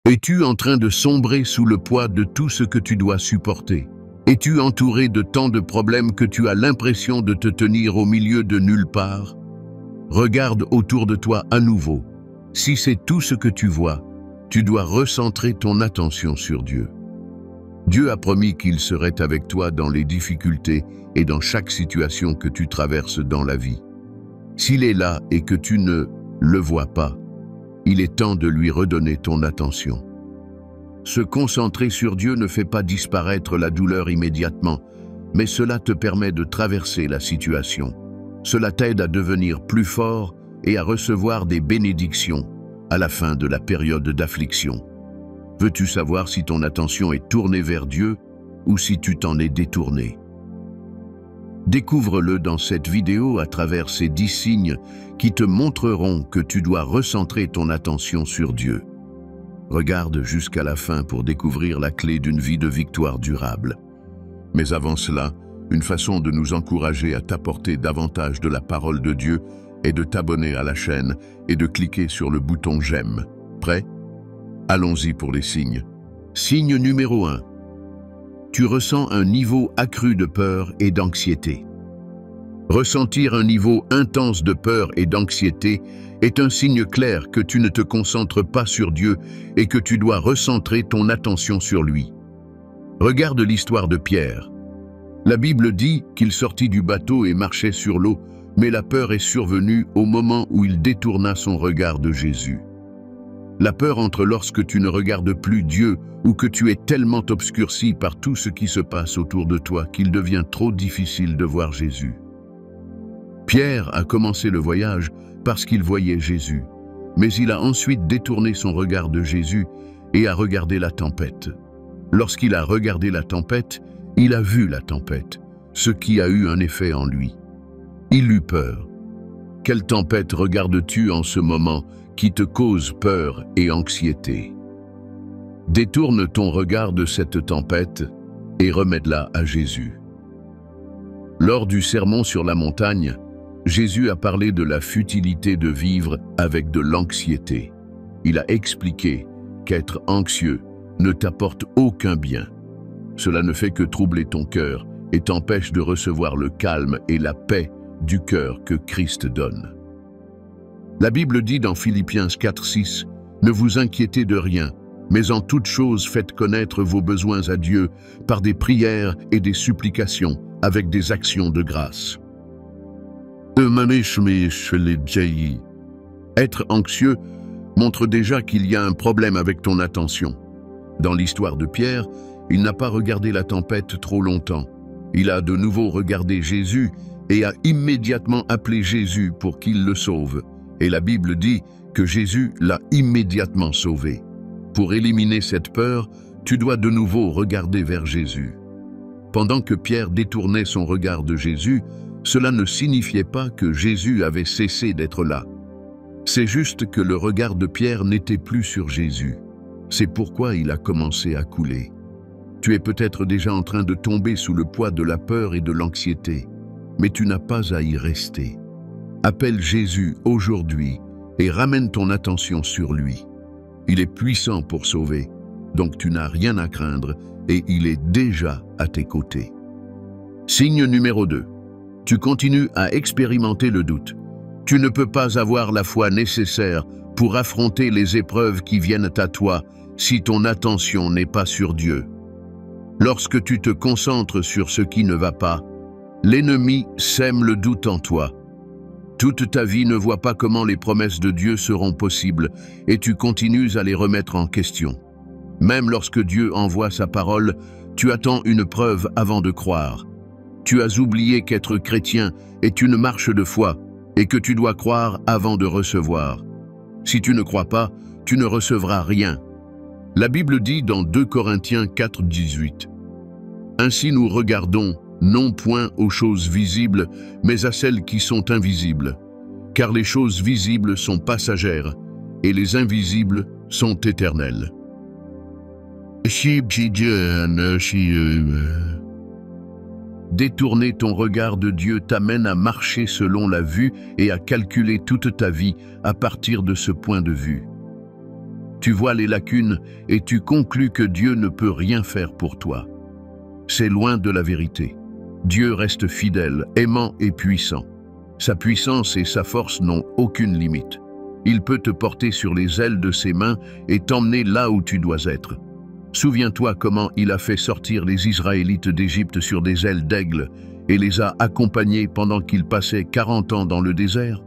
Es-tu en train de sombrer sous le poids de tout ce que tu dois supporter? Es-tu entouré de tant de problèmes que tu as l'impression de te tenir au milieu de nulle part? Regarde autour de toi à nouveau. Si c'est tout ce que tu vois, tu dois recentrer ton attention sur Dieu. Dieu a promis qu'il serait avec toi dans les difficultés et dans chaque situation que tu traverses dans la vie. S'il est là et que tu ne le vois pas, il est temps de lui redonner ton attention. Se concentrer sur Dieu ne fait pas disparaître la douleur immédiatement, mais cela te permet de traverser la situation. Cela t'aide à devenir plus fort et à recevoir des bénédictions à la fin de la période d'affliction. Veux-tu savoir si ton attention est tournée vers Dieu ou si tu t'en es détourné? Découvre-le dans cette vidéo à travers ces 10 signes qui te montreront que tu dois recentrer ton attention sur Dieu. Regarde jusqu'à la fin pour découvrir la clé d'une vie de victoire durable. Mais avant cela, une façon de nous encourager à t'apporter davantage de la parole de Dieu est de t'abonner à la chaîne et de cliquer sur le bouton j'aime. Prêt? Allons-y pour les signes. Signe numéro 1. Tu ressens un niveau accru de peur et d'anxiété. Ressentir un niveau intense de peur et d'anxiété est un signe clair que tu ne te concentres pas sur Dieu et que tu dois recentrer ton attention sur lui. Regarde l'histoire de Pierre. La Bible dit qu'il sortit du bateau et marchait sur l'eau, mais la peur est survenue au moment où il détourna son regard de Jésus. La peur entre lorsque tu ne regardes plus Dieu ou que tu es tellement obscurci par tout ce qui se passe autour de toi qu'il devient trop difficile de voir Jésus. Pierre a commencé le voyage parce qu'il voyait Jésus, mais il a ensuite détourné son regard de Jésus et a regardé la tempête. Lorsqu'il a regardé la tempête, il a vu la tempête, ce qui a eu un effet en lui. Il eut peur. Quelle tempête regardes-tu en ce moment qui te cause peur et anxiété? Détourne ton regard de cette tempête et remets-la à Jésus. Lors du sermon sur la montagne, Jésus a parlé de la futilité de vivre avec de l'anxiété. Il a expliqué qu'être anxieux ne t'apporte aucun bien. Cela ne fait que troubler ton cœur et t'empêche de recevoir le calme et la paix du cœur que Christ donne. La Bible dit dans Philippiens 4:6, « Ne vous inquiétez de rien, mais en toute chose faites connaître vos besoins à Dieu par des prières et des supplications avec des actions de grâce. » Être anxieux montre déjà qu'il y a un problème avec ton attention. Dans l'histoire de Pierre, il n'a pas regardé la tempête trop longtemps. Il a de nouveau regardé Jésus et a immédiatement appelé Jésus pour qu'il le sauve. Et la Bible dit que Jésus l'a immédiatement sauvé. Pour éliminer cette peur, tu dois de nouveau regarder vers Jésus. Pendant que Pierre détournait son regard de Jésus, cela ne signifiait pas que Jésus avait cessé d'être là. C'est juste que le regard de Pierre n'était plus sur Jésus. C'est pourquoi il a commencé à couler. Tu es peut-être déjà en train de tomber sous le poids de la peur et de l'anxiété, mais tu n'as pas à y rester. Appelle Jésus aujourd'hui et ramène ton attention sur lui. Il est puissant pour sauver, donc tu n'as rien à craindre et il est déjà à tes côtés. Signe numéro 2. Tu continues à expérimenter le doute. Tu ne peux pas avoir la foi nécessaire pour affronter les épreuves qui viennent à toi si ton attention n'est pas sur Dieu. Lorsque tu te concentres sur ce qui ne va pas, l'ennemi sème le doute en toi. Toute ta vie ne voit pas comment les promesses de Dieu seront possibles et tu continues à les remettre en question. Même lorsque Dieu envoie sa parole, tu attends une preuve avant de croire. Tu as oublié qu'être chrétien est une marche de foi et que tu dois croire avant de recevoir. Si tu ne crois pas, tu ne recevras rien. La Bible dit dans 2 Corinthiens 4:18, « Ainsi nous regardons, non point aux choses visibles, mais à celles qui sont invisibles. Car les choses visibles sont passagères, et les invisibles sont éternelles. » Détourner ton regard de Dieu t'amène à marcher selon la vue et à calculer toute ta vie à partir de ce point de vue. Tu vois les lacunes et tu conclus que Dieu ne peut rien faire pour toi. C'est loin de la vérité. Dieu reste fidèle, aimant et puissant. Sa puissance et sa force n'ont aucune limite. Il peut te porter sur les ailes de ses mains et t'emmener là où tu dois être. Souviens-toi comment il a fait sortir les Israélites d'Égypte sur des ailes d'aigle et les a accompagnés pendant qu'ils passaient 40 ans dans le désert.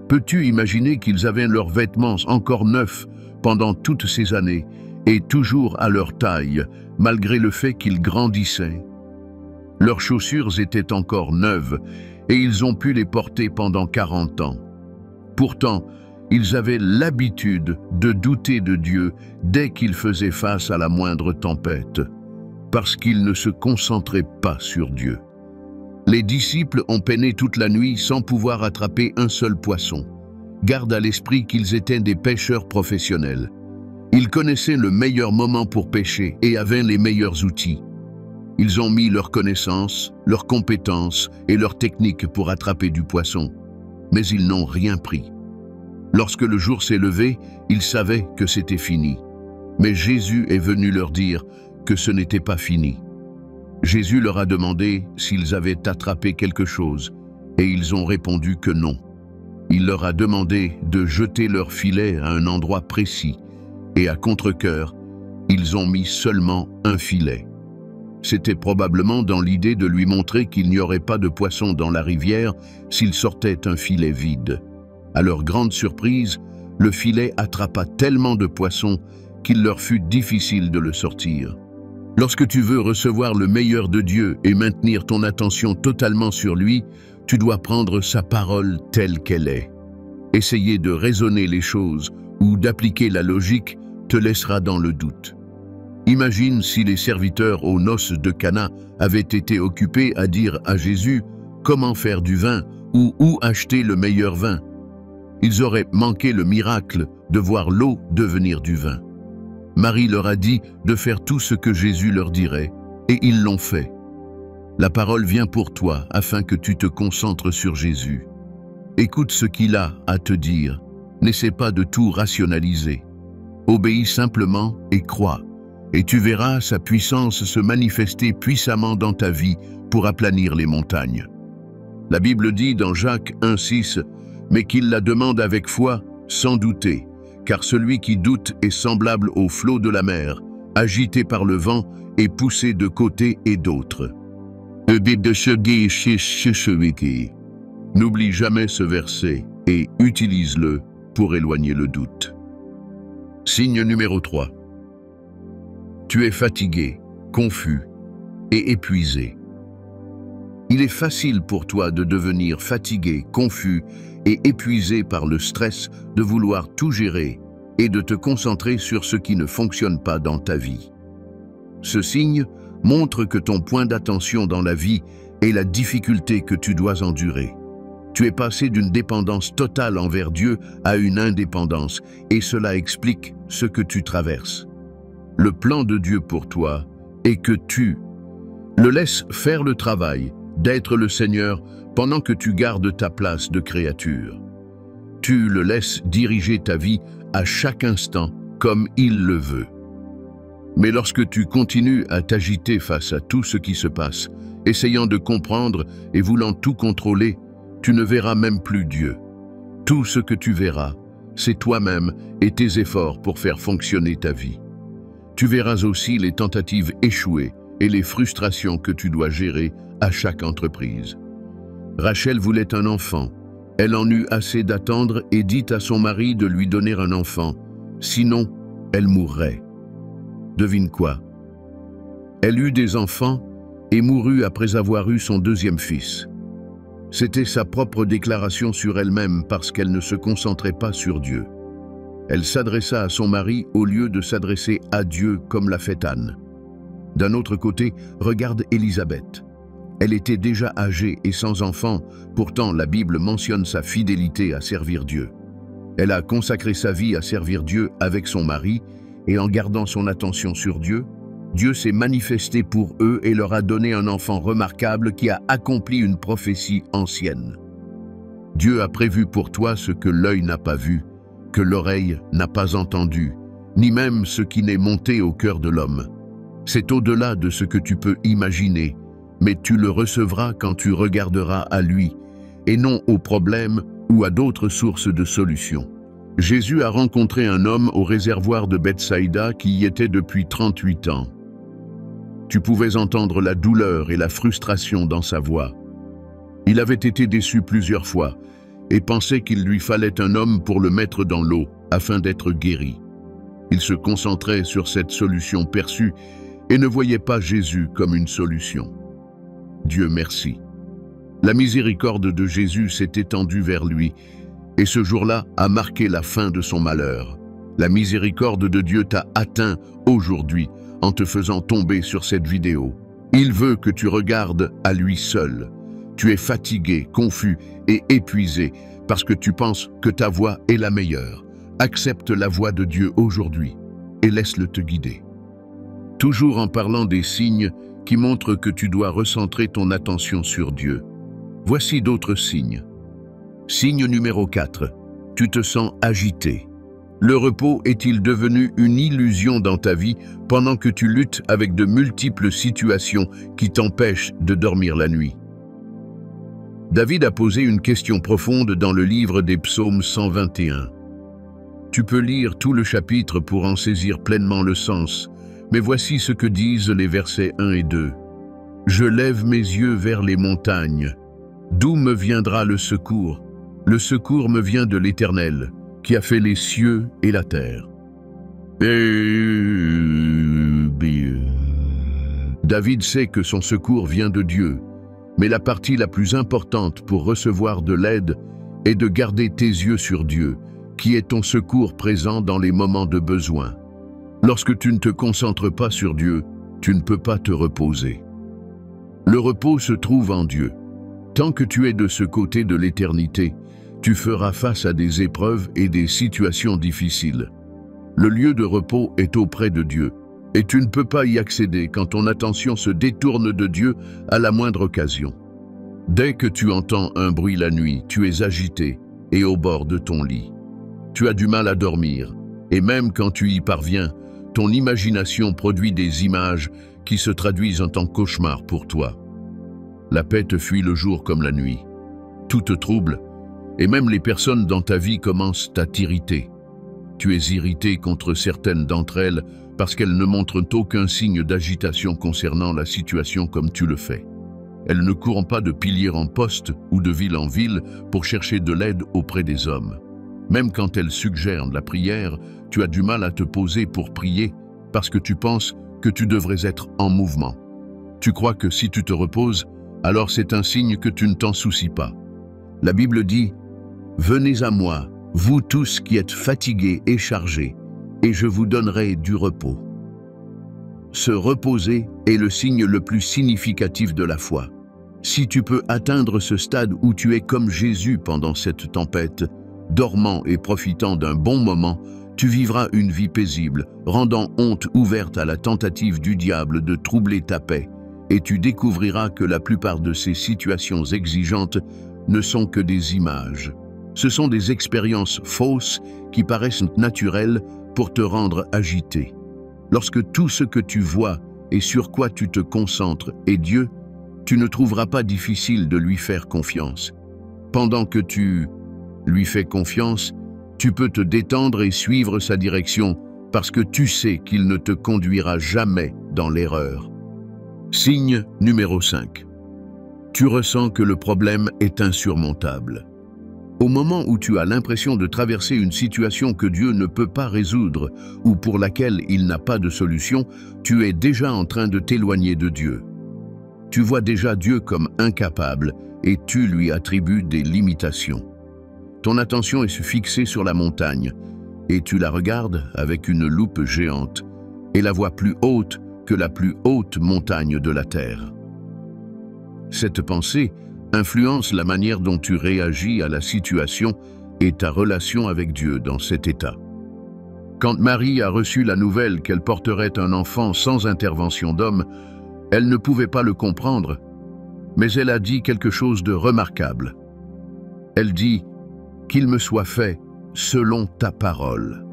Peux-tu imaginer qu'ils avaient leurs vêtements encore neufs pendant toutes ces années et toujours à leur taille, malgré le fait qu'ils grandissaient? Leurs chaussures étaient encore neuves et ils ont pu les porter pendant 40 ans. Pourtant, ils avaient l'habitude de douter de Dieu dès qu'ils faisaient face à la moindre tempête, parce qu'ils ne se concentraient pas sur Dieu. Les disciples ont peiné toute la nuit sans pouvoir attraper un seul poisson. Garde à l'esprit qu'ils étaient des pêcheurs professionnels. Ils connaissaient le meilleur moment pour pêcher et avaient les meilleurs outils. Ils ont mis leurs connaissances, leurs compétences et leurs techniques pour attraper du poisson, mais ils n'ont rien pris. Lorsque le jour s'est levé, ils savaient que c'était fini. Mais Jésus est venu leur dire que ce n'était pas fini. Jésus leur a demandé s'ils avaient attrapé quelque chose, et ils ont répondu que non. Il leur a demandé de jeter leur filet à un endroit précis, et à contre-cœur, ils ont mis seulement un filet. C'était probablement dans l'idée de lui montrer qu'il n'y aurait pas de poisson dans la rivière s'ils sortaient un filet vide. À leur grande surprise, le filet attrapa tellement de poissons qu'il leur fut difficile de le sortir. Lorsque tu veux recevoir le meilleur de Dieu et maintenir ton attention totalement sur lui, tu dois prendre sa parole telle qu'elle est. Essayer de raisonner les choses ou d'appliquer la logique te laissera dans le doute. Imagine si les serviteurs aux noces de Cana avaient été occupés à dire à Jésus comment faire du vin ou où acheter le meilleur vin. Ils auraient manqué le miracle de voir l'eau devenir du vin. Marie leur a dit de faire tout ce que Jésus leur dirait, et ils l'ont fait. La parole vient pour toi afin que tu te concentres sur Jésus. Écoute ce qu'il a à te dire. N'essaie pas de tout rationaliser. Obéis simplement et crois, et tu verras sa puissance se manifester puissamment dans ta vie pour aplanir les montagnes. La Bible dit dans Jacques 1,6 « Mais qu'il la demande avec foi, sans douter, car celui qui doute est semblable au flot de la mer, agité par le vent et poussé de côté et d'autre. » N'oublie jamais ce verset et utilise-le pour éloigner le doute. Signe numéro 3. Tu es fatigué, confus et épuisé. Il est facile pour toi de devenir fatigué, confus et épuisé par le stress de vouloir tout gérer et de te concentrer sur ce qui ne fonctionne pas dans ta vie. Ce signe montre que ton point d'attention dans la vie est la difficulté que tu dois endurer. Tu es passé d'une dépendance totale envers Dieu à une indépendance, et cela explique ce que tu traverses. Le plan de Dieu pour toi est que tu le laisses faire le travail d'être le Seigneur pendant que tu gardes ta place de créature. Tu le laisses diriger ta vie à chaque instant comme il le veut. Mais lorsque tu continues à t'agiter face à tout ce qui se passe, essayant de comprendre et voulant tout contrôler, tu ne verras même plus Dieu. Tout ce que tu verras, c'est toi-même et tes efforts pour faire fonctionner ta vie. Tu verras aussi les tentatives échouées et les frustrations que tu dois gérer à chaque entreprise. Rachel voulait un enfant. Elle en eut assez d'attendre et dit à son mari de lui donner un enfant. Sinon, elle mourrait. Devine quoi? Elle eut des enfants et mourut après avoir eu son deuxième fils. C'était sa propre déclaration sur elle-même parce qu'elle ne se concentrait pas sur Dieu. Elle s'adressa à son mari au lieu de s'adresser à Dieu comme l'a fait Anne. D'un autre côté, regarde Élisabeth. Elle était déjà âgée et sans enfant, pourtant la Bible mentionne sa fidélité à servir Dieu. Elle a consacré sa vie à servir Dieu avec son mari, et en gardant son attention sur Dieu, Dieu s'est manifesté pour eux et leur a donné un enfant remarquable qui a accompli une prophétie ancienne. Dieu a prévu pour toi ce que l'œil n'a pas vu, que l'oreille n'a pas entendu ni même ce qui n'est monté au cœur de l'homme. C'est au-delà de ce que tu peux imaginer, mais tu le recevras quand tu regarderas à lui, et non aux problèmes ou à d'autres sources de solutions. Jésus a rencontré un homme au réservoir de Bethsaïda qui y était depuis 38 ans. Tu pouvais entendre la douleur et la frustration dans sa voix. Il avait été déçu plusieurs fois et pensait qu'il lui fallait un homme pour le mettre dans l'eau afin d'être guéri. Il se concentrait sur cette solution perçue et ne voyait pas Jésus comme une solution. Dieu merci. La miséricorde de Jésus s'est étendue vers lui et ce jour-là a marqué la fin de son malheur. La miséricorde de Dieu t'a atteint aujourd'hui en te faisant tomber sur cette vidéo. Il veut que tu regardes à lui seul. Tu es fatigué, confus et épuisé parce que tu penses que ta voie est la meilleure. Accepte la voie de Dieu aujourd'hui et laisse-le te guider. Toujours en parlant des signes qui montrent que tu dois recentrer ton attention sur Dieu. Voici d'autres signes. Signe numéro 4. Tu te sens agité. Le repos est-il devenu une illusion dans ta vie pendant que tu luttes avec de multiples situations qui t'empêchent de dormir la nuit? David a posé une question profonde dans le livre des Psaumes 121. Tu peux lire tout le chapitre pour en saisir pleinement le sens, mais voici ce que disent les versets 1 et 2. « Je lève mes yeux vers les montagnes. D'où me viendra le secours? Le secours me vient de l'Éternel, qui a fait les cieux et la terre. » David sait que son secours vient de Dieu, mais la partie la plus importante pour recevoir de l'aide est de garder tes yeux sur Dieu, qui est ton secours présent dans les moments de besoin. Lorsque tu ne te concentres pas sur Dieu, tu ne peux pas te reposer. Le repos se trouve en Dieu. Tant que tu es de ce côté de l'éternité, tu feras face à des épreuves et des situations difficiles. Le lieu de repos est auprès de Dieu, et tu ne peux pas y accéder quand ton attention se détourne de Dieu à la moindre occasion. Dès que tu entends un bruit la nuit, tu es agité et au bord de ton lit. Tu as du mal à dormir, et même quand tu y parviens, ton imagination produit des images qui se traduisent en tant que cauchemar pour toi. La paix te fuit le jour comme la nuit. Tout te trouble, et même les personnes dans ta vie commencent à t'irriter. Tu es irrité contre certaines d'entre elles parce qu'elles ne montrent aucun signe d'agitation concernant la situation comme tu le fais. Elles ne courent pas de pilier en poste ou de ville en ville pour chercher de l'aide auprès des hommes. Même quand elles suggèrent la prière, tu as du mal à te poser pour prier parce que tu penses que tu devrais être en mouvement. Tu crois que si tu te reposes, alors c'est un signe que tu ne t'en soucies pas. La Bible dit « Venez à moi, vous tous qui êtes fatigués et chargés, et je vous donnerai du repos. » Se reposer est le signe le plus significatif de la foi. Si tu peux atteindre ce stade où tu es comme Jésus pendant cette tempête, dormant et profitant d'un bon moment, tu vivras une vie paisible, rendant honte ouverte à la tentative du diable de troubler ta paix, et tu découvriras que la plupart de ces situations exigeantes ne sont que des images. Ce sont des expériences fausses qui paraissent naturelles pour te rendre agité. Lorsque tout ce que tu vois et sur quoi tu te concentres est Dieu, tu ne trouveras pas difficile de lui faire confiance. Pendant que tu lui fais confiance, tu peux te détendre et suivre sa direction parce que tu sais qu'il ne te conduira jamais dans l'erreur. Signe numéro 5. Tu ressens que le problème est insurmontable. Au moment où tu as l'impression de traverser une situation que Dieu ne peut pas résoudre ou pour laquelle il n'a pas de solution, tu es déjà en train de t'éloigner de Dieu. Tu vois déjà Dieu comme incapable et tu lui attribues des limitations. Ton attention est fixée sur la montagne et tu la regardes avec une loupe géante et la vois plus haute que la plus haute montagne de la terre. Cette pensée influence la manière dont tu réagis à la situation et ta relation avec Dieu dans cet état. Quand Marie a reçu la nouvelle qu'elle porterait un enfant sans intervention d'homme, elle ne pouvait pas le comprendre, mais elle a dit quelque chose de remarquable. Elle dit « Qu'il me soit fait selon ta parole ».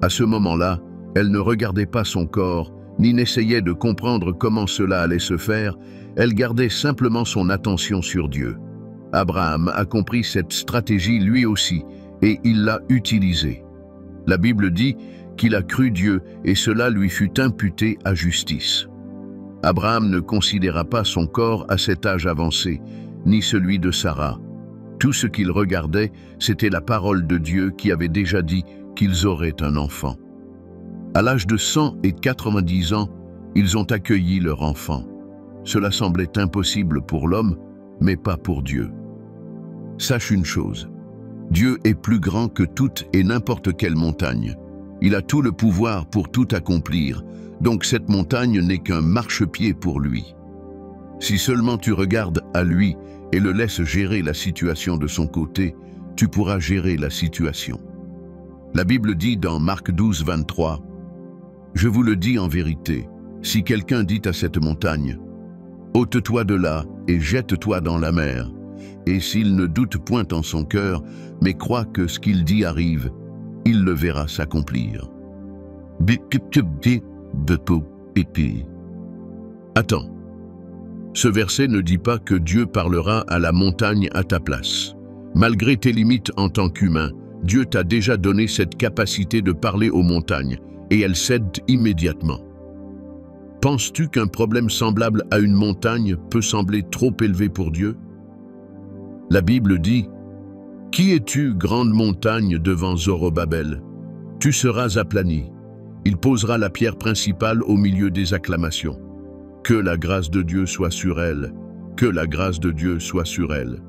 À ce moment-là, elle ne regardait pas son corps, ni n'essayait de comprendre comment cela allait se faire, elle gardait simplement son attention sur Dieu. Abraham a compris cette stratégie lui aussi, et il l'a utilisée. La Bible dit qu'il a cru Dieu et cela lui fut imputé à justice. Abraham ne considéra pas son corps à cet âge avancé, ni celui de Sarah. Tout ce qu'il regardait, c'était la parole de Dieu qui avait déjà dit qu'ils auraient un enfant. À l'âge de 190 ans, ils ont accueilli leur enfant. Cela semblait impossible pour l'homme, mais pas pour Dieu. Sache une chose, Dieu est plus grand que toute et n'importe quelle montagne. Il a tout le pouvoir pour tout accomplir, donc cette montagne n'est qu'un marchepied pour lui. Si seulement tu regardes à lui et le laisses gérer la situation de son côté, tu pourras gérer la situation. La Bible dit dans Marc 12, 23, « Je vous le dis en vérité, si quelqu'un dit à cette montagne, « Ôte-toi de là et jette-toi dans la mer », et s'il ne doute point en son cœur, mais croit que ce qu'il dit arrive, il le verra s'accomplir. Attends. Ce verset ne dit pas que Dieu parlera à la montagne à ta place. Malgré tes limites en tant qu'humain, Dieu t'a déjà donné cette capacité de parler aux montagnes, et elles cèdent immédiatement. Penses-tu qu'un problème semblable à une montagne peut sembler trop élevé pour Dieu? La Bible dit « Qui es-tu, grande montagne, devant Zorobabel? Tu seras aplani. Il posera la pierre principale au milieu des acclamations. Que la grâce de Dieu soit sur elle. Que la grâce de Dieu soit sur elle. »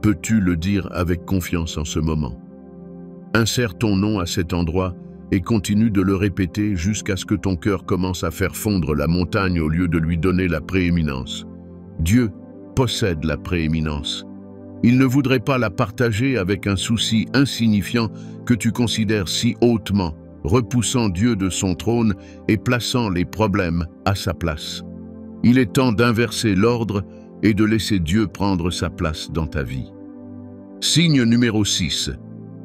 Peux-tu le dire avec confiance en ce moment? Insère ton nom à cet endroit et continue de le répéter jusqu'à ce que ton cœur commence à faire fondre la montagne au lieu de lui donner la prééminence. Dieu possède la prééminence. Il ne voudrait pas la partager avec un souci insignifiant que tu considères si hautement, repoussant Dieu de son trône et plaçant les problèmes à sa place. Il est temps d'inverser l'ordre et de laisser Dieu prendre sa place dans ta vie. Signe numéro 6.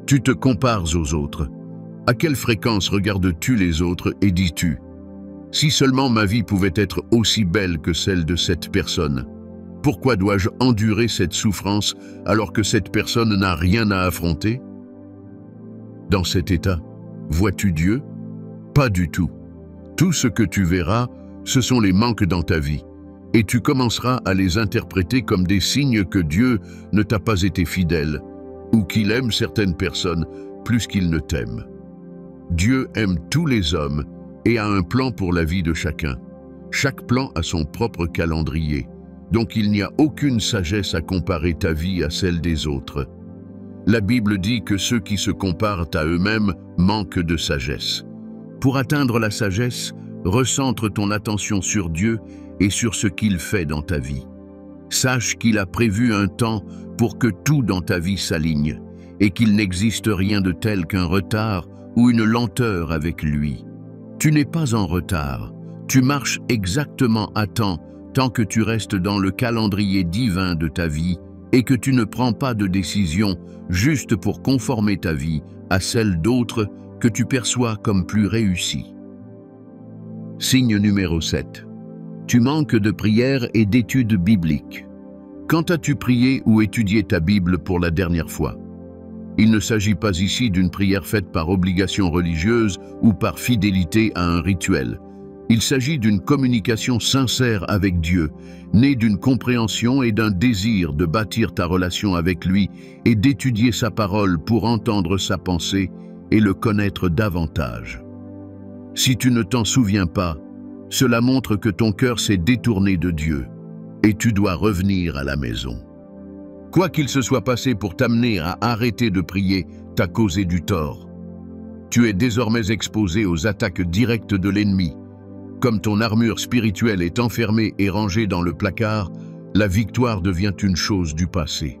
Tu te compares aux autres. À quelle fréquence regardes-tu les autres et dis-tu « Si seulement ma vie pouvait être aussi belle que celle de cette personne, pourquoi dois-je endurer cette souffrance alors que cette personne n'a rien à affronter ?» Dans cet état, vois-tu Dieu? Pas du tout. Tout ce que tu verras, ce sont les manques dans ta vie, et tu commenceras à les interpréter comme des signes que Dieu ne t'a pas été fidèle, ou qu'il aime certaines personnes plus qu'il ne t'aime. Dieu aime tous les hommes et a un plan pour la vie de chacun. Chaque plan a son propre calendrier, donc il n'y a aucune sagesse à comparer ta vie à celle des autres. La Bible dit que ceux qui se comparent à eux-mêmes manquent de sagesse. Pour atteindre la sagesse, recentre ton attention sur Dieu et sur ce qu'il fait dans ta vie. Sache qu'il a prévu un temps pour que tout dans ta vie s'aligne et qu'il n'existe rien de tel qu'un retard ou une lenteur avec lui. Tu n'es pas en retard, tu marches exactement à temps tant que tu restes dans le calendrier divin de ta vie et que tu ne prends pas de décision juste pour conformer ta vie à celle d'autres que tu perçois comme plus réussie. Signe numéro 7. Tu manques de prière et d'études bibliques. Quand as-tu prié ou étudié ta Bible pour la dernière fois? Il ne s'agit pas ici d'une prière faite par obligation religieuse ou par fidélité à un rituel. Il s'agit d'une communication sincère avec Dieu, née d'une compréhension et d'un désir de bâtir ta relation avec lui et d'étudier sa parole pour entendre sa pensée et le connaître davantage. Si tu ne t'en souviens pas, cela montre que ton cœur s'est détourné de Dieu et tu dois revenir à la maison. Quoi qu'il se soit passé pour t'amener à arrêter de prier, t'a causé du tort. Tu es désormais exposé aux attaques directes de l'ennemi. Comme ton armure spirituelle est enfermée et rangée dans le placard, la victoire devient une chose du passé.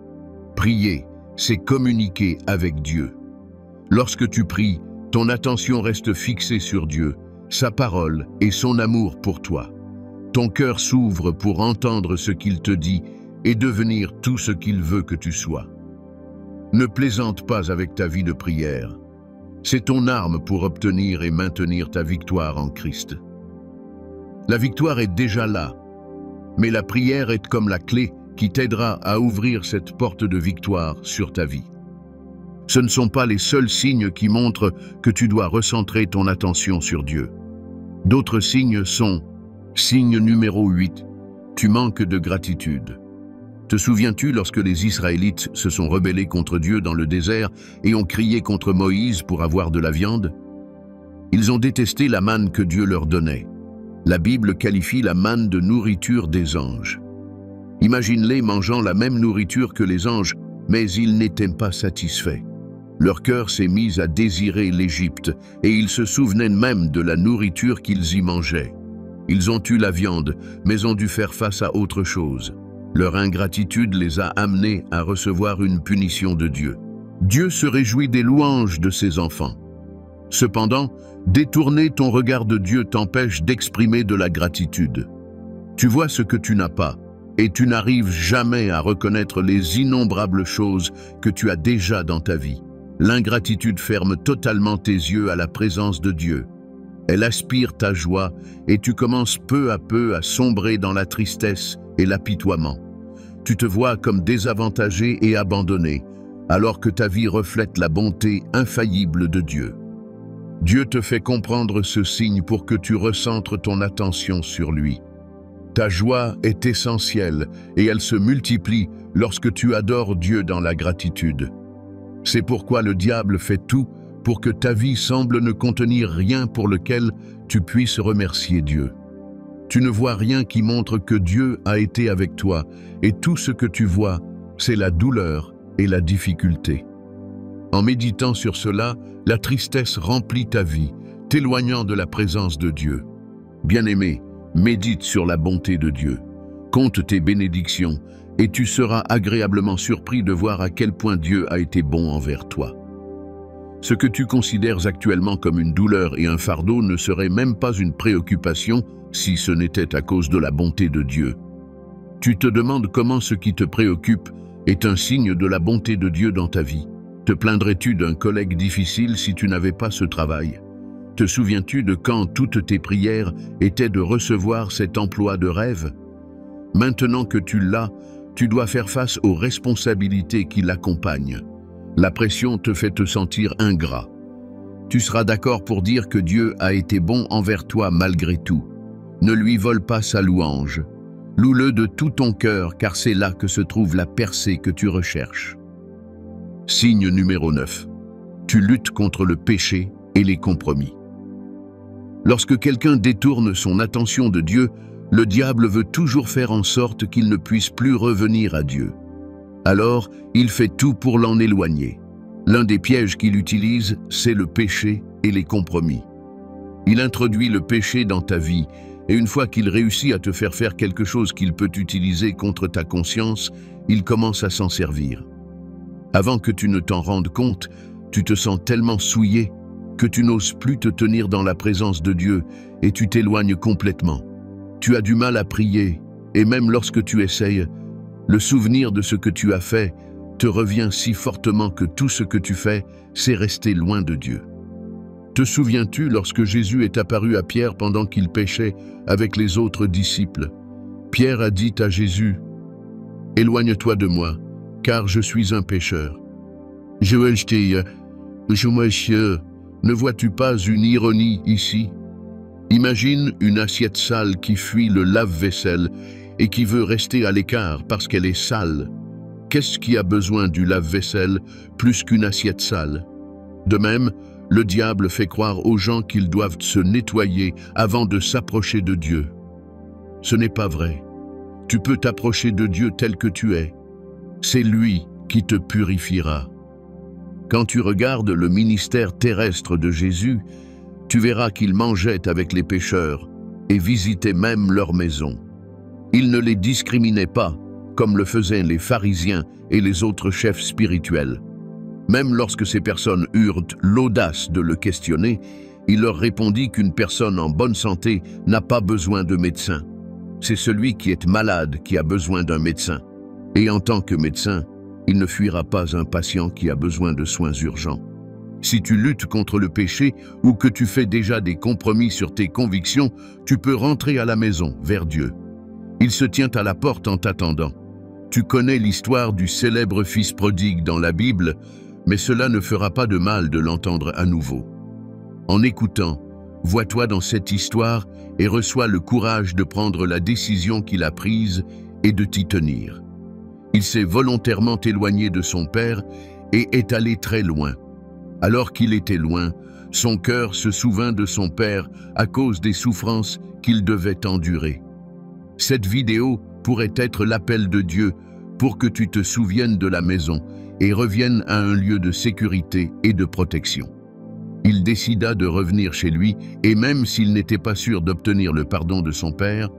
Prier, c'est communiquer avec Dieu. Lorsque tu pries, ton attention reste fixée sur Dieu, sa parole et son amour pour toi. Ton cœur s'ouvre pour entendre ce qu'il te dit et devenir tout ce qu'il veut que tu sois. Ne plaisante pas avec ta vie de prière. C'est ton arme pour obtenir et maintenir ta victoire en Christ. La victoire est déjà là, mais la prière est comme la clé qui t'aidera à ouvrir cette porte de victoire sur ta vie. Ce ne sont pas les seuls signes qui montrent que tu dois recentrer ton attention sur Dieu. D'autres signes sont: signe numéro 8, tu manques de gratitude. Te souviens-tu lorsque les Israélites se sont rebellés contre Dieu dans le désert et ont crié contre Moïse pour avoir de la viande? Ils ont détesté la manne que Dieu leur donnait. La Bible qualifie la manne de nourriture des anges. Imagine-les mangeant la même nourriture que les anges, mais ils n'étaient pas satisfaits. Leur cœur s'est mis à désirer l'Égypte, et ils se souvenaient même de la nourriture qu'ils y mangeaient. Ils ont eu la viande, mais ont dû faire face à autre chose. Leur ingratitude les a amenés à recevoir une punition de Dieu. Dieu se réjouit des louanges de ses enfants. Cependant, détourner ton regard de Dieu t'empêche d'exprimer de la gratitude. Tu vois ce que tu n'as pas, et tu n'arrives jamais à reconnaître les innombrables choses que tu as déjà dans ta vie. L'ingratitude ferme totalement tes yeux à la présence de Dieu. Elle aspire ta joie et tu commences peu à peu à sombrer dans la tristesse et l'apitoiement. Tu te vois comme désavantagé et abandonné, alors que ta vie reflète la bonté infaillible de Dieu. Dieu te fait comprendre ce signe pour que tu recentres ton attention sur lui. Ta joie est essentielle et elle se multiplie lorsque tu adores Dieu dans la gratitude. C'est pourquoi le diable fait tout pour que ta vie semble ne contenir rien pour lequel tu puisses remercier Dieu. Tu ne vois rien qui montre que Dieu a été avec toi, et tout ce que tu vois, c'est la douleur et la difficulté. En méditant sur cela, la tristesse remplit ta vie, t'éloignant de la présence de Dieu. Bien-aimé, médite sur la bonté de Dieu. Compte tes bénédictions, et tu seras agréablement surpris de voir à quel point Dieu a été bon envers toi. Ce que tu considères actuellement comme une douleur et un fardeau ne serait même pas une préoccupation si ce n'était à cause de la bonté de Dieu. Tu te demandes comment ce qui te préoccupe est un signe de la bonté de Dieu dans ta vie. Te plaindrais-tu d'un collègue difficile si tu n'avais pas ce travail? Te souviens-tu de quand toutes tes prières étaient de recevoir cet emploi de rêve? Maintenant que tu l'as, tu dois faire face aux responsabilités qui l'accompagnent. La pression te fait te sentir ingrat. Tu seras d'accord pour dire que Dieu a été bon envers toi malgré tout. Ne lui vole pas sa louange. Loue-le de tout ton cœur, car c'est là que se trouve la percée que tu recherches. Signe numéro 9. Tu luttes contre le péché et les compromis. Lorsque quelqu'un détourne son attention de Dieu, le diable veut toujours faire en sorte qu'il ne puisse plus revenir à Dieu. Alors, il fait tout pour l'en éloigner. L'un des pièges qu'il utilise, c'est le péché et les compromis. Il introduit le péché dans ta vie, et une fois qu'il réussit à te faire faire quelque chose qu'il peut utiliser contre ta conscience, il commence à s'en servir. Avant que tu ne t'en rendes compte, tu te sens tellement souillé que tu n'oses plus te tenir dans la présence de Dieu et tu t'éloignes complètement. Tu as du mal à prier, et même lorsque tu essayes, le souvenir de ce que tu as fait te revient si fortement que tout ce que tu fais, c'est rester loin de Dieu. Te souviens-tu lorsque Jésus est apparu à Pierre pendant qu'il pêchait avec les autres disciples? Pierre a dit à Jésus: « Éloigne-toi de moi, car je suis un pécheur. » Ne vois-tu pas une ironie ici? Imagine une assiette sale qui fuit le lave-vaisselle et qui veut rester à l'écart parce qu'elle est sale. Qu'est-ce qui a besoin du lave-vaisselle plus qu'une assiette sale? De même, le diable fait croire aux gens qu'ils doivent se nettoyer avant de s'approcher de Dieu. Ce n'est pas vrai. Tu peux t'approcher de Dieu tel que tu es. C'est lui qui te purifiera. Quand tu regardes le ministère terrestre de Jésus, tu verras qu'il mangeait avec les pécheurs et visitait même leur maison. Il ne les discriminait pas, comme le faisaient les pharisiens et les autres chefs spirituels. Même lorsque ces personnes eurent l'audace de le questionner, il leur répondit qu'une personne en bonne santé n'a pas besoin de médecin. C'est celui qui est malade qui a besoin d'un médecin. Et en tant que médecin, Il ne fuira pas un patient qui a besoin de soins urgents. Si tu luttes contre le péché ou que tu fais déjà des compromis sur tes convictions, tu peux rentrer à la maison, vers Dieu. Il se tient à la porte en t'attendant. Tu connais l'histoire du célèbre fils prodigue dans la Bible, mais cela ne fera pas de mal de l'entendre à nouveau. En écoutant, vois-toi dans cette histoire et reçois le courage de prendre la décision qu'il a prise et de t'y tenir. Il s'est volontairement éloigné de son père et est allé très loin. Alors qu'il était loin, son cœur se souvint de son père à cause des souffrances qu'il devait endurer. Cette vidéo pourrait être l'appel de Dieu pour que tu te souviennes de la maison et reviennes à un lieu de sécurité et de protection. Il décida de revenir chez lui et même s'il n'était pas sûr d'obtenir le pardon de son père,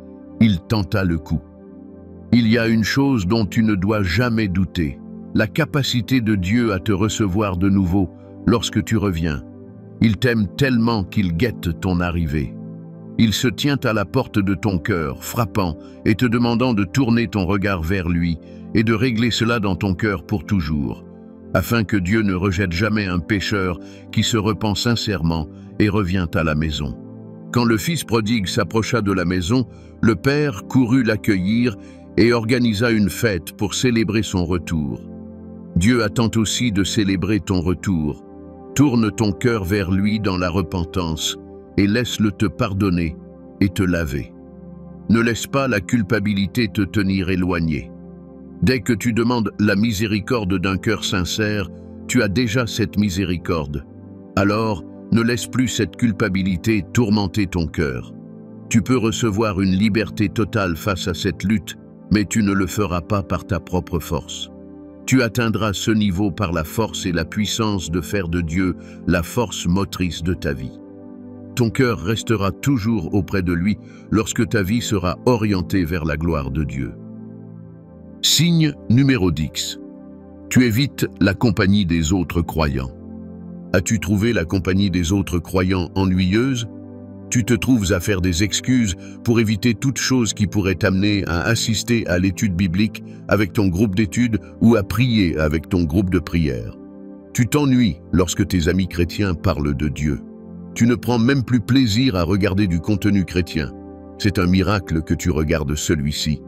il tenta le coup. Il y a une chose dont tu ne dois jamais douter, la capacité de Dieu à te recevoir de nouveau lorsque tu reviens. Il t'aime tellement qu'il guette ton arrivée. Il se tient à la porte de ton cœur, frappant et te demandant de tourner ton regard vers lui et de régler cela dans ton cœur pour toujours, afin que Dieu ne rejette jamais un pécheur qui se repent sincèrement et revient à la maison. Quand le fils prodigue s'approcha de la maison, le père courut l'accueillir et organisa une fête pour célébrer son retour. Dieu attend aussi de célébrer ton retour. Tourne ton cœur vers lui dans la repentance et laisse-le te pardonner et te laver. Ne laisse pas la culpabilité te tenir éloigné. Dès que tu demandes la miséricorde d'un cœur sincère, tu as déjà cette miséricorde. Alors, ne laisse plus cette culpabilité tourmenter ton cœur. Tu peux recevoir une liberté totale face à cette lutte, mais tu ne le feras pas par ta propre force. Tu atteindras ce niveau par la force et la puissance de faire de Dieu la force motrice de ta vie. Ton cœur restera toujours auprès de lui lorsque ta vie sera orientée vers la gloire de Dieu. Signe numéro 10. Tu évites la compagnie des autres croyants. As-tu trouvé la compagnie des autres croyants ennuyeuse? Tu te trouves à faire des excuses pour éviter toute chose qui pourrait t'amener à assister à l'étude biblique avec ton groupe d'études ou à prier avec ton groupe de prière. Tu t'ennuies lorsque tes amis chrétiens parlent de Dieu. Tu ne prends même plus plaisir à regarder du contenu chrétien. C'est un miracle que tu regardes celui-ci.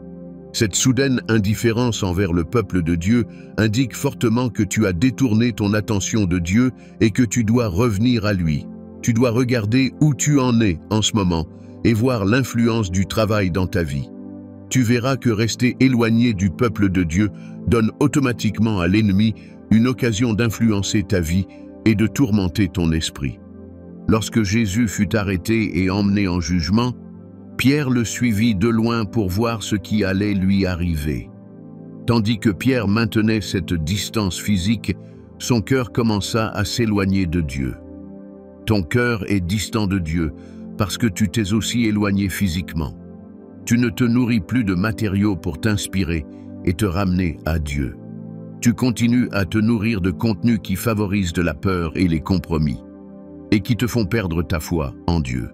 Cette soudaine indifférence envers le peuple de Dieu indique fortement que tu as détourné ton attention de Dieu et que tu dois revenir à lui. Tu dois regarder où tu en es en ce moment et voir l'influence du travail dans ta vie. Tu verras que rester éloigné du peuple de Dieu donne automatiquement à l'ennemi une occasion d'influencer ta vie et de tourmenter ton esprit. Lorsque Jésus fut arrêté et emmené en jugement, Pierre le suivit de loin pour voir ce qui allait lui arriver. Tandis que Pierre maintenait cette distance physique, son cœur commença à s'éloigner de Dieu. Ton cœur est distant de Dieu parce que tu t'es aussi éloigné physiquement. Tu ne te nourris plus de matériaux pour t'inspirer et te ramener à Dieu. Tu continues à te nourrir de contenus qui favorisent de la peur et les compromis, et qui te font perdre ta foi en Dieu.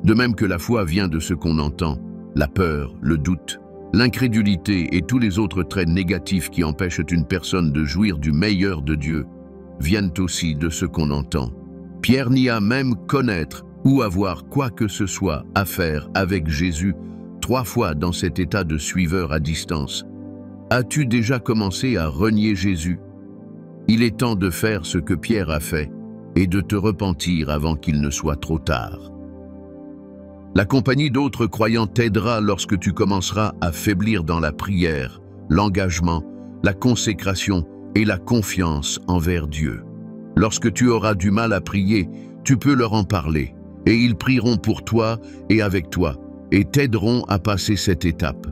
De même que la foi vient de ce qu'on entend, la peur, le doute, l'incrédulité et tous les autres traits négatifs qui empêchent une personne de jouir du meilleur de Dieu viennent aussi de ce qu'on entend. Pierre nia même connaître ou avoir quoi que ce soit à faire avec Jésus 3 fois dans cet état de suiveur à distance. As-tu déjà commencé à renier Jésus? Il est temps de faire ce que Pierre a fait et de te repentir avant qu'il ne soit trop tard. La compagnie d'autres croyants t'aidera lorsque tu commenceras à faiblir dans la prière, l'engagement, la consécration et la confiance envers Dieu. Lorsque tu auras du mal à prier, tu peux leur en parler, et ils prieront pour toi et avec toi, et t'aideront à passer cette étape.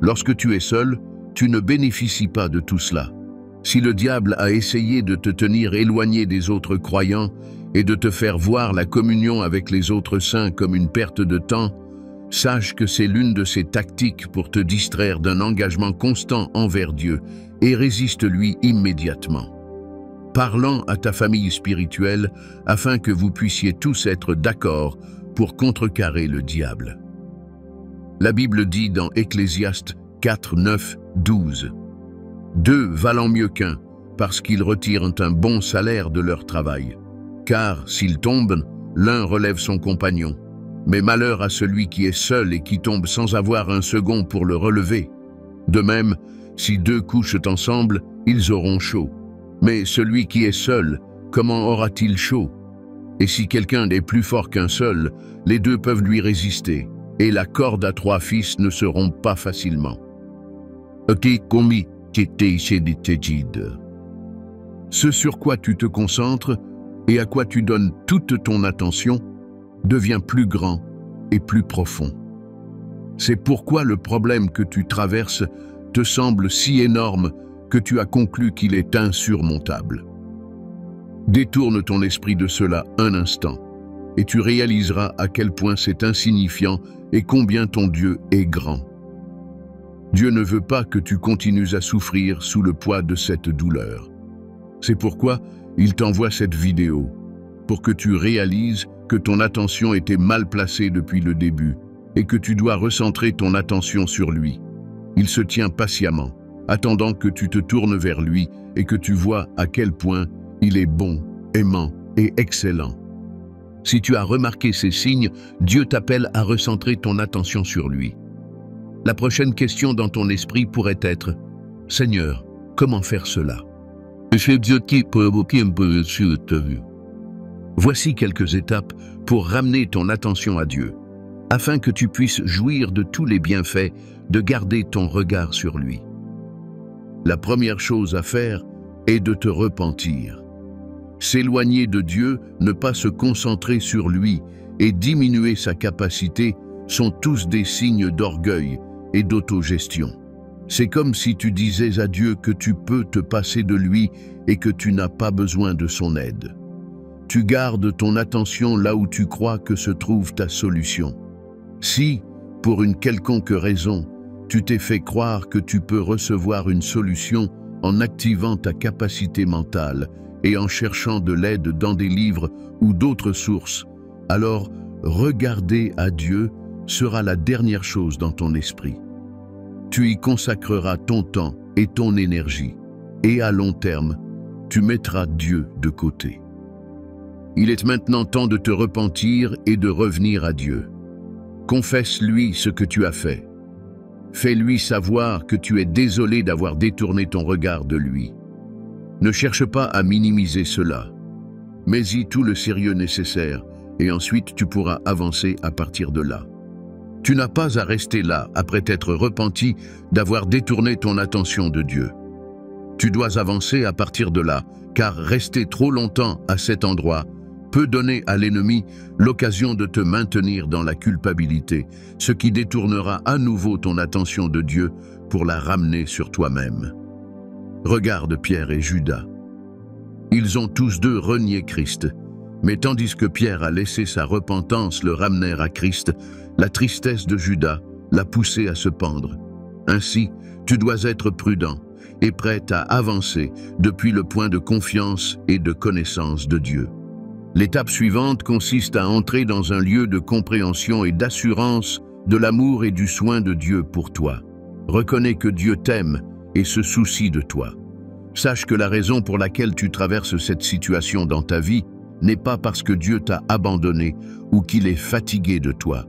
Lorsque tu es seul, tu ne bénéficies pas de tout cela. Si le diable a essayé de te tenir éloigné des autres croyants et de te faire voir la communion avec les autres saints comme une perte de temps, sache que c'est l'une de ses tactiques pour te distraire d'un engagement constant envers Dieu et résiste-lui immédiatement. Parlant à ta famille spirituelle afin que vous puissiez tous être d'accord pour contrecarrer le diable. La Bible dit dans Ecclésiaste 4, 9, 12 « Deux valant mieux qu'un, parce qu'ils retirent un bon salaire de leur travail. Car, s'ils tombent, l'un relève son compagnon. Mais malheur à celui qui est seul et qui tombe sans avoir un second pour le relever. De même, si deux couchent ensemble, ils auront chaud. Mais celui qui est seul, comment aura-t-il chaud? Et si quelqu'un est plus fort qu'un seul, les deux peuvent lui résister, et la corde à 3 fils ne se rompt pas facilement. Ce sur quoi tu te concentres et à quoi tu donnes toute ton attention devient plus grand et plus profond. C'est pourquoi le problème que tu traverses te semble si énorme que tu as conclu qu'il est insurmontable. Détourne ton esprit de cela un instant, et tu réaliseras à quel point c'est insignifiant et combien ton Dieu est grand. Dieu ne veut pas que tu continues à souffrir sous le poids de cette douleur. C'est pourquoi il t'envoie cette vidéo, pour que tu réalises que ton attention était mal placée depuis le début et que tu dois recentrer ton attention sur lui. Il se tient patiemment, attendant que tu te tournes vers lui et que tu vois à quel point il est bon, aimant et excellent. Si tu as remarqué ces signes, Dieu t'appelle à recentrer ton attention sur lui. La prochaine question dans ton esprit pourrait être « Seigneur, comment faire cela ?» Voici quelques étapes pour ramener ton attention à Dieu, afin que tu puisses jouir de tous les bienfaits de garder ton regard sur lui. La première chose à faire est de te repentir. S'éloigner de Dieu, ne pas se concentrer sur lui et diminuer sa capacité sont tous des signes d'orgueil et d'autogestion. C'est comme si tu disais à Dieu que tu peux te passer de lui et que tu n'as pas besoin de son aide. Tu gardes ton attention là où tu crois que se trouve ta solution. Si, pour une quelconque raison, tu t'es fait croire que tu peux recevoir une solution en activant ta capacité mentale et en cherchant de l'aide dans des livres ou d'autres sources, alors regarder à Dieu sera la dernière chose dans ton esprit. Tu y consacreras ton temps et ton énergie, et à long terme, tu mettras Dieu de côté. Il est maintenant temps de te repentir et de revenir à Dieu. Confesse-lui ce que tu as fait. Fais-lui savoir que tu es désolé d'avoir détourné ton regard de lui. Ne cherche pas à minimiser cela. Mets-y tout le sérieux nécessaire, et ensuite tu pourras avancer à partir de là. Tu n'as pas à rester là après t'être repenti d'avoir détourné ton attention de Dieu. Tu dois avancer à partir de là, car rester trop longtemps à cet endroit peut donner à l'ennemi l'occasion de te maintenir dans la culpabilité, ce qui détournera à nouveau ton attention de Dieu pour la ramener sur toi-même. Regarde Pierre et Judas. Ils ont tous deux renié Christ, mais tandis que Pierre a laissé sa repentance le ramener à Christ, la tristesse de Judas l'a poussé à se pendre. Ainsi, tu dois être prudent et prêt à avancer depuis le point de confiance et de connaissance de Dieu. L'étape suivante consiste à entrer dans un lieu de compréhension et d'assurance de l'amour et du soin de Dieu pour toi. Reconnais que Dieu t'aime et se soucie de toi. Sache que la raison pour laquelle tu traverses cette situation dans ta vie n'est pas parce que Dieu t'a abandonné ou qu'il est fatigué de toi.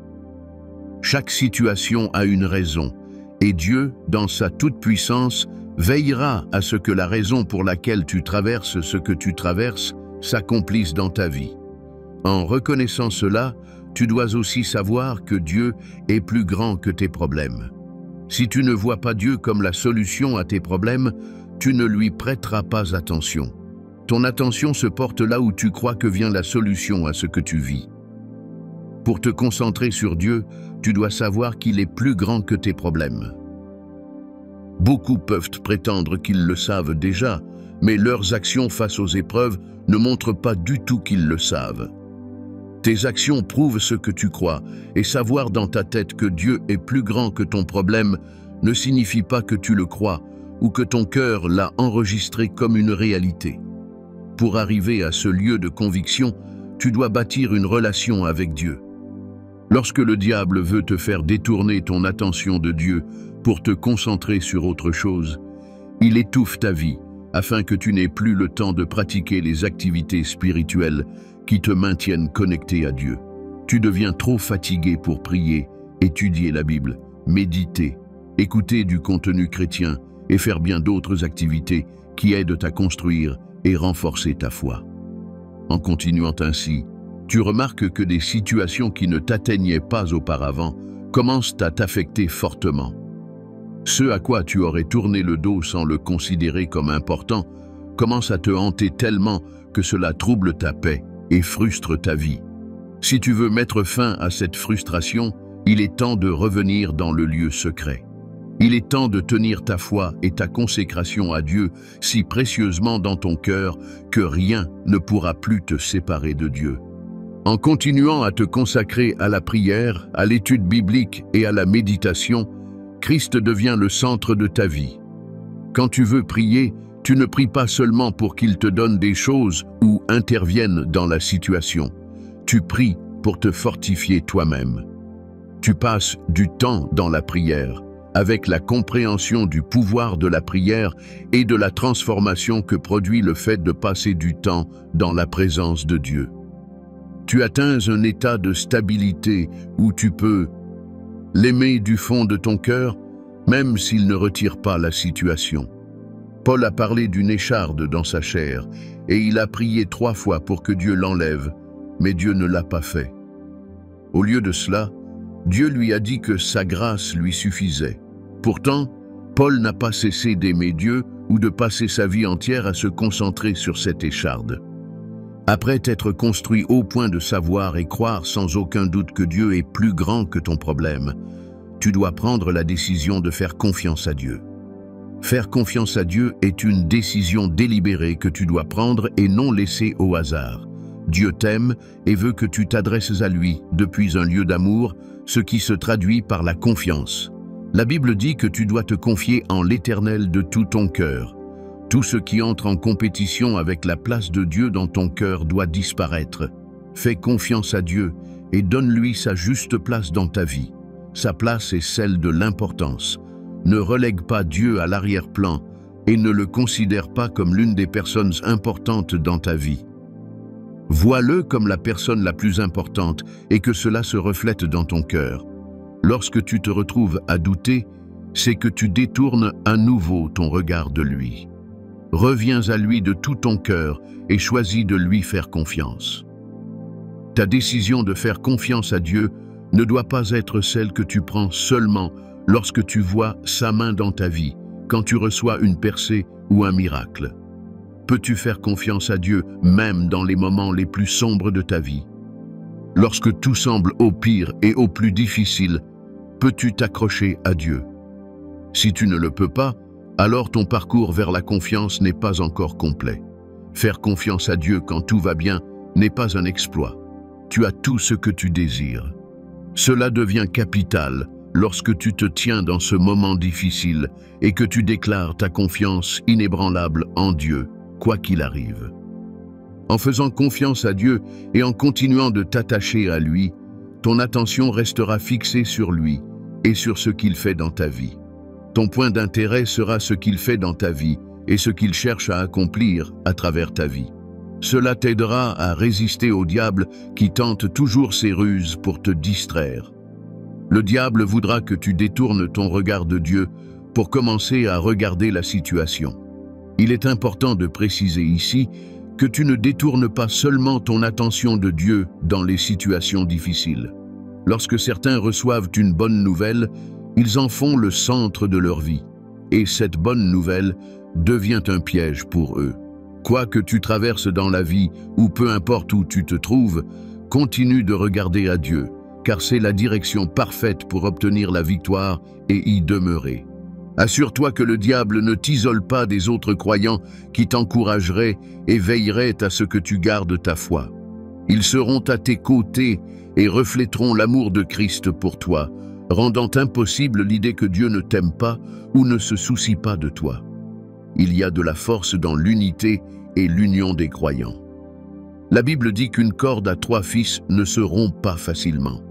Chaque situation a une raison, et Dieu, dans sa toute-puissance, veillera à ce que la raison pour laquelle tu traverses ce que tu traverses s'accomplisse dans ta vie. En reconnaissant cela, tu dois aussi savoir que Dieu est plus grand que tes problèmes. Si tu ne vois pas Dieu comme la solution à tes problèmes, tu ne lui prêteras pas attention. Ton attention se porte là où tu crois que vient la solution à ce que tu vis. Pour te concentrer sur Dieu, tu dois savoir qu'il est plus grand que tes problèmes. Beaucoup peuvent prétendre qu'ils le savent déjà, mais leurs actions face aux épreuves ne montrent pas du tout qu'ils le savent. Tes actions prouvent ce que tu crois, et savoir dans ta tête que Dieu est plus grand que ton problème ne signifie pas que tu le crois ou que ton cœur l'a enregistré comme une réalité. Pour arriver à ce lieu de conviction, tu dois bâtir une relation avec Dieu. Lorsque le diable veut te faire détourner ton attention de Dieu pour te concentrer sur autre chose, Il étouffe ta vie, afin que tu n'aies plus le temps de pratiquer les activités spirituelles qui te maintiennent connecté à Dieu. Tu deviens trop fatigué pour prier, étudier la Bible, méditer, écouter du contenu chrétien et faire bien d'autres activités qui aident à construire et renforcer ta foi. En continuant ainsi, tu remarques que des situations qui ne t'atteignaient pas auparavant commencent à t'affecter fortement. Ce à quoi tu aurais tourné le dos sans le considérer comme important commence à te hanter tellement que cela trouble ta paix et frustre ta vie. Si tu veux mettre fin à cette frustration, il est temps de revenir dans le lieu secret. Il est temps de tenir ta foi et ta consécration à Dieu si précieusement dans ton cœur que rien ne pourra plus te séparer de Dieu. En continuant à te consacrer à la prière, à l'étude biblique et à la méditation, Christ devient le centre de ta vie. Quand tu veux prier, tu ne pries pas seulement pour qu'il te donne des choses ou intervienne dans la situation. Tu pries pour te fortifier toi-même. Tu passes du temps dans la prière, avec la compréhension du pouvoir de la prière et de la transformation que produit le fait de passer du temps dans la présence de Dieu. Tu atteins un état de stabilité où tu peux l'aimer du fond de ton cœur, même s'il ne retire pas la situation. Paul a parlé d'une écharde dans sa chair, et il a prié 3 fois pour que Dieu l'enlève, mais Dieu ne l'a pas fait. Au lieu de cela, Dieu lui a dit que sa grâce lui suffisait. Pourtant, Paul n'a pas cessé d'aimer Dieu ou de passer sa vie entière à se concentrer sur cette écharde. Après t'être construit au point de savoir et croire sans aucun doute que Dieu est plus grand que ton problème, tu dois prendre la décision de faire confiance à Dieu. Faire confiance à Dieu est une décision délibérée que tu dois prendre et non laisser au hasard. Dieu t'aime et veut que tu t'adresses à lui depuis un lieu d'amour, ce qui se traduit par la confiance. La Bible dit que tu dois te confier en l'Éternel de tout ton cœur. Tout ce qui entre en compétition avec la place de Dieu dans ton cœur doit disparaître. Fais confiance à Dieu et donne-lui sa juste place dans ta vie. Sa place est celle de l'importance. Ne relègue pas Dieu à l'arrière-plan et ne le considère pas comme l'une des personnes importantes dans ta vie. Vois-le comme la personne la plus importante et que cela se reflète dans ton cœur. Lorsque tu te retrouves à douter, c'est que tu détournes à nouveau ton regard de lui. Reviens à lui de tout ton cœur et choisis de lui faire confiance. Ta décision de faire confiance à Dieu ne doit pas être celle que tu prends seulement lorsque tu vois sa main dans ta vie, quand tu reçois une percée ou un miracle. Peux-tu faire confiance à Dieu même dans les moments les plus sombres de ta vie? Lorsque tout semble au pire et au plus difficile, peux-tu t'accrocher à Dieu? Si tu ne le peux pas, alors ton parcours vers la confiance n'est pas encore complet. Faire confiance à Dieu quand tout va bien n'est pas un exploit. Tu as tout ce que tu désires. Cela devient capital lorsque tu te tiens dans ce moment difficile et que tu déclares ta confiance inébranlable en Dieu, quoi qu'il arrive. En faisant confiance à Dieu et en continuant de t'attacher à lui, ton attention restera fixée sur lui et sur ce qu'il fait dans ta vie. Ton point d'intérêt sera ce qu'il fait dans ta vie et ce qu'il cherche à accomplir à travers ta vie. Cela t'aidera à résister au diable qui tente toujours ses ruses pour te distraire. Le diable voudra que tu détournes ton regard de Dieu pour commencer à regarder la situation. Il est important de préciser ici que tu ne détournes pas seulement ton attention de Dieu dans les situations difficiles. Lorsque certains reçoivent une bonne nouvelle, ils en font le centre de leur vie, et cette bonne nouvelle devient un piège pour eux. Quoi que tu traverses dans la vie, ou peu importe où tu te trouves, continue de regarder à Dieu, car c'est la direction parfaite pour obtenir la victoire et y demeurer. Assure-toi que le diable ne t'isole pas des autres croyants qui t'encourageraient et veilleraient à ce que tu gardes ta foi. Ils seront à tes côtés et reflèteront l'amour de Christ pour toi, rendant impossible l'idée que Dieu ne t'aime pas ou ne se soucie pas de toi. Il y a de la force dans l'unité et l'union des croyants. La Bible dit qu'une corde à 3 fils ne se rompt pas facilement.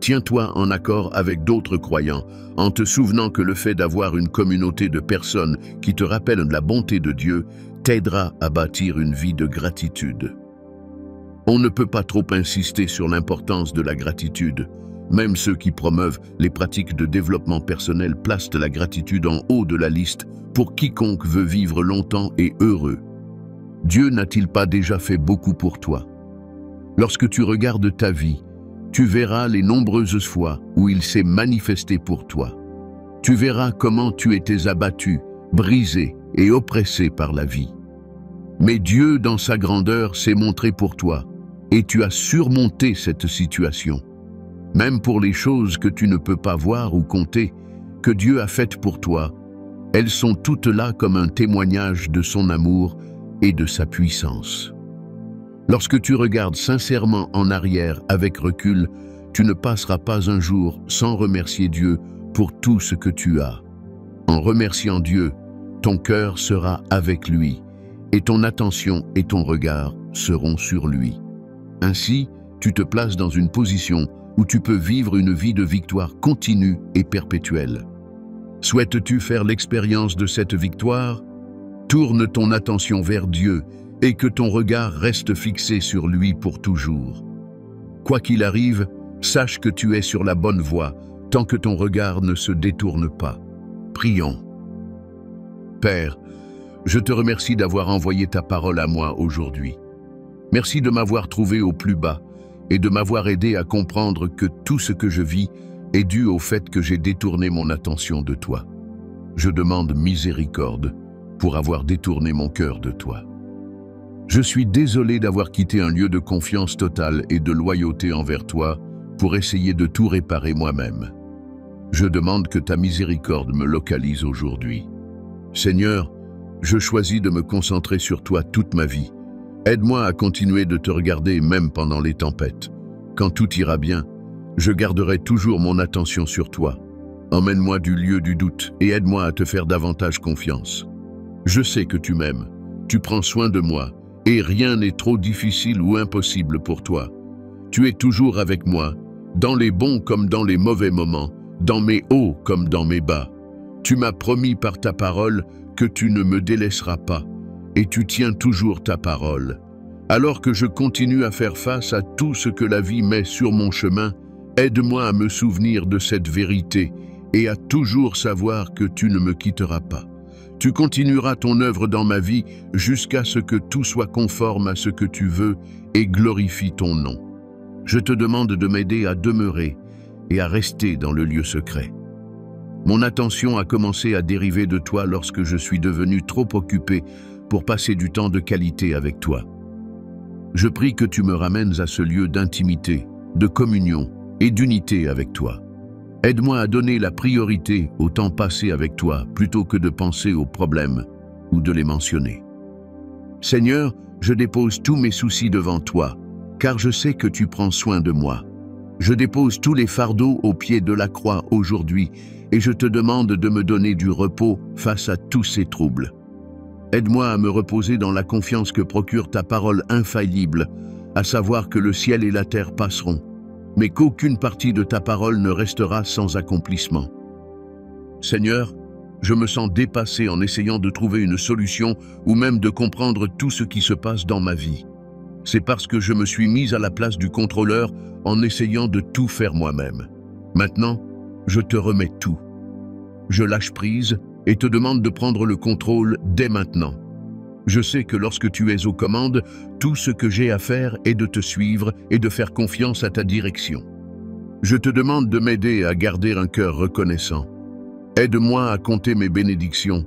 Tiens-toi en accord avec d'autres croyants, en te souvenant que le fait d'avoir une communauté de personnes qui te rappellent la bonté de Dieu t'aidera à bâtir une vie de gratitude. On ne peut pas trop insister sur l'importance de la gratitude. Même ceux qui promeuvent les pratiques de développement personnel placent la gratitude en haut de la liste pour quiconque veut vivre longtemps et heureux. Dieu n'a-t-il pas déjà fait beaucoup pour toi? Lorsque tu regardes ta vie, tu verras les nombreuses fois où il s'est manifesté pour toi. Tu verras comment tu étais abattu, brisé et oppressé par la vie. Mais Dieu, dans sa grandeur, s'est montré pour toi, et tu as surmonté cette situation. Même pour les choses que tu ne peux pas voir ou compter, que Dieu a faites pour toi, elles sont toutes là comme un témoignage de son amour et de sa puissance. Lorsque tu regardes sincèrement en arrière avec recul, tu ne passeras pas un jour sans remercier Dieu pour tout ce que tu as. En remerciant Dieu, ton cœur sera avec lui, et ton attention et ton regard seront sur lui. Ainsi, tu te places dans une position où tu peux vivre une vie de victoire continue et perpétuelle. Souhaites-tu faire l'expérience de cette victoire? Tourne ton attention vers Dieu et que ton regard reste fixé sur lui pour toujours. Quoi qu'il arrive, sache que tu es sur la bonne voie tant que ton regard ne se détourne pas. Prions. Père, je te remercie d'avoir envoyé ta parole à moi aujourd'hui. Merci de m'avoir trouvé au plus bas et de m'avoir aidé à comprendre que tout ce que je vis est dû au fait que j'ai détourné mon attention de toi. Je demande miséricorde pour avoir détourné mon cœur de toi. Je suis désolé d'avoir quitté un lieu de confiance totale et de loyauté envers toi pour essayer de tout réparer moi-même. Je demande que ta miséricorde me localise aujourd'hui. Seigneur, je choisis de me concentrer sur toi toute ma vie. Aide-moi à continuer de te regarder même pendant les tempêtes. Quand tout ira bien, je garderai toujours mon attention sur toi. Emmène-moi du lieu du doute et aide-moi à te faire davantage confiance. Je sais que tu m'aimes, tu prends soin de moi et rien n'est trop difficile ou impossible pour toi. Tu es toujours avec moi, dans les bons comme dans les mauvais moments, dans mes hauts comme dans mes bas. Tu m'as promis par ta parole que tu ne me délaisseras pas, et tu tiens toujours ta parole. Alors que je continue à faire face à tout ce que la vie met sur mon chemin, aide-moi à me souvenir de cette vérité et à toujours savoir que tu ne me quitteras pas. Tu continueras ton œuvre dans ma vie jusqu'à ce que tout soit conforme à ce que tu veux et glorifie ton nom. Je te demande de m'aider à demeurer et à rester dans le lieu secret. Mon attention a commencé à dériver de toi lorsque je suis devenu trop occupé pour passer du temps de qualité avec toi. Je prie que tu me ramènes à ce lieu d'intimité, de communion et d'unité avec toi. Aide-moi à donner la priorité au temps passé avec toi plutôt que de penser aux problèmes ou de les mentionner. Seigneur, je dépose tous mes soucis devant toi, car je sais que tu prends soin de moi. Je dépose tous les fardeaux au pied de la croix aujourd'hui et je te demande de me donner du repos face à tous ces troubles. Aide-moi à me reposer dans la confiance que procure ta parole infaillible, à savoir que le ciel et la terre passeront, mais qu'aucune partie de ta parole ne restera sans accomplissement. Seigneur, je me sens dépassé en essayant de trouver une solution ou même de comprendre tout ce qui se passe dans ma vie. C'est parce que je me suis mis à la place du contrôleur en essayant de tout faire moi-même. Maintenant, je te remets tout. Je lâche prise et te demande de prendre le contrôle dès maintenant. Je sais que lorsque tu es aux commandes, tout ce que j'ai à faire est de te suivre et de faire confiance à ta direction. Je te demande de m'aider à garder un cœur reconnaissant. Aide-moi à compter mes bénédictions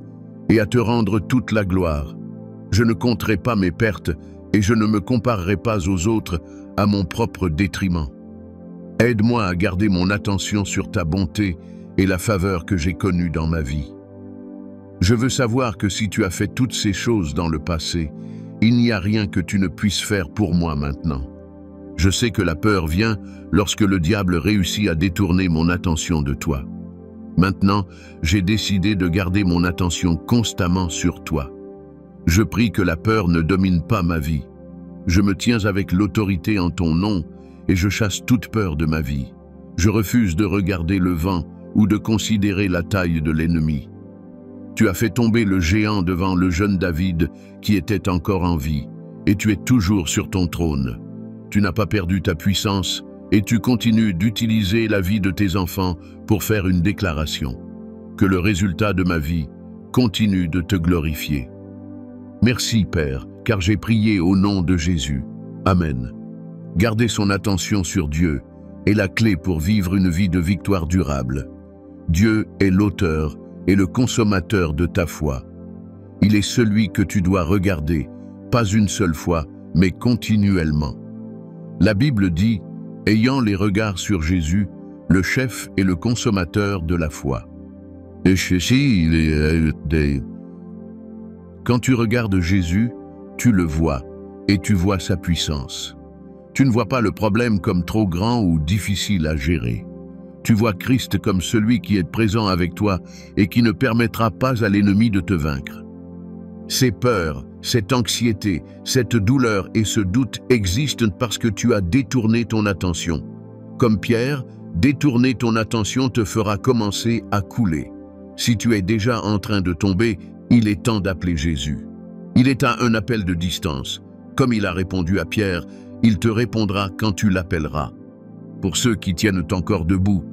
et à te rendre toute la gloire. Je ne compterai pas mes pertes et je ne me comparerai pas aux autres à mon propre détriment. Aide-moi à garder mon attention sur ta bonté et la faveur que j'ai connue dans ma vie. Je veux savoir que si tu as fait toutes ces choses dans le passé, il n'y a rien que tu ne puisses faire pour moi maintenant. Je sais que la peur vient lorsque le diable réussit à détourner mon attention de toi. Maintenant, j'ai décidé de garder mon attention constamment sur toi. Je prie que la peur ne domine pas ma vie. Je me tiens avec l'autorité en ton nom et je chasse toute peur de ma vie. Je refuse de regarder le vent ou de considérer la taille de l'ennemi. Tu as fait tomber le géant devant le jeune David qui était encore en vie, et tu es toujours sur ton trône. Tu n'as pas perdu ta puissance et tu continues d'utiliser la vie de tes enfants pour faire une déclaration. Que le résultat de ma vie continue de te glorifier. Merci, Père, car j'ai prié au nom de Jésus. Amen. Garder son attention sur Dieu est la clé pour vivre une vie de victoire durable. Dieu est l'auteur et le consommateur de ta foi. Il est celui que tu dois regarder, pas une seule fois, mais continuellement. La Bible dit, ayant les regards sur Jésus, le chef et le consommateur de la foi. Quand tu regardes Jésus, tu le vois et tu vois sa puissance. Tu ne vois pas le problème comme trop grand ou difficile à gérer. Tu vois Christ comme celui qui est présent avec toi et qui ne permettra pas à l'ennemi de te vaincre. Ces peurs, cette anxiété, cette douleur et ce doute existent parce que tu as détourné ton attention. Comme Pierre, détourner ton attention te fera commencer à couler. Si tu es déjà en train de tomber, il est temps d'appeler Jésus. Il est à un appel de distance. Comme il a répondu à Pierre, il te répondra quand tu l'appelleras. Pour ceux qui tiennent encore debout,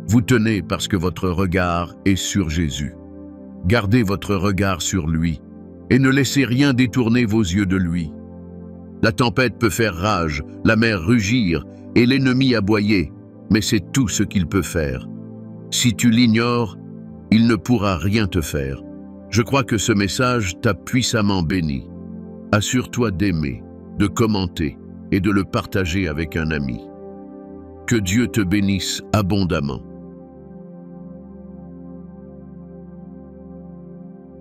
vous tenez parce que votre regard est sur Jésus. Gardez votre regard sur lui et ne laissez rien détourner vos yeux de lui. La tempête peut faire rage, la mer rugir et l'ennemi aboyer, mais c'est tout ce qu'il peut faire. Si tu l'ignores, il ne pourra rien te faire. Je crois que ce message t'a puissamment béni. Assure-toi d'aimer, de commenter et de le partager avec un ami. Que Dieu te bénisse abondamment.